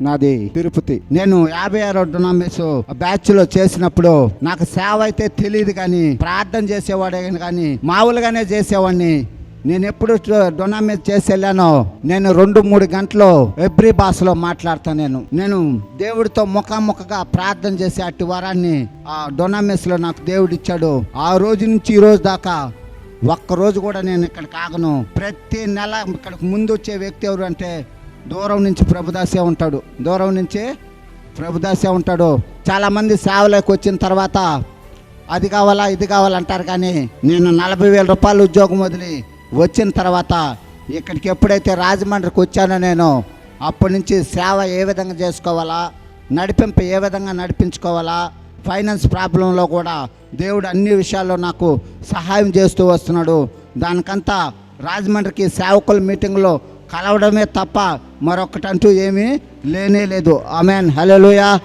నాది తిరుపతి. నేను 56వ డొనామిస్ బ్యాచ్ లో చేసినప్పుడు నాకు సేవ అయితే తెలియదు, కానీ ప్రార్థన చేసేవాడే కానీ మామూలుగానే చేసేవాడిని. నేను ఎప్పుడు డొనామిస్ చేసి వెళ్ళానో నేను 2-3 గంటలు ఎబ్రి భాషలో మాట్లాడతాను. నేను దేవుడితో ముఖాముఖగా ప్రార్థన చేసే అట్టి వరాన్ని ఆ డొనామిస్ లో నాకు దేవుడు ఇచ్చాడు. ఆ రోజు నుంచి ఈ రోజు దాకా ఒక్కరోజు కూడా నేను ఇక్కడ కాగను. ప్రతి నెల ఇక్కడికి ముందు వచ్చే వ్యక్తి ఎవరు అంటే దూరం నుంచి ప్రభుదాసే ఉంటాడు. దూరం నుంచి ప్రభుదాసే ఉంటాడు. చాలామంది సేవలోకి వచ్చిన తర్వాత అది కావాలా ఇది కావాలంటారు, కానీ నేను 40,000 రూపాయలు ఉద్యోగం వదిలి వచ్చిన తర్వాత ఇక్కడికి ఎప్పుడైతే రాజమండ్రికి వచ్చానో నేను అప్పటి నుంచి సేవ ఏ విధంగా చేసుకోవాలా, నడిపింపు ఏ విధంగా నడిపించుకోవాలా, ఫైనాన్స్ ప్రాబ్లంలో కూడా దేవుడు అన్ని విషయాల్లో నాకు సహాయం చేస్తూ వస్తున్నాడు. దానికంతా రాజమండ్రికి సేవకుల మీటింగ్లో కలవడమే తప్ప మరొకటంటూ ఏమీ లేనే లేదు. ఆమేన్, హల్లెలూయా.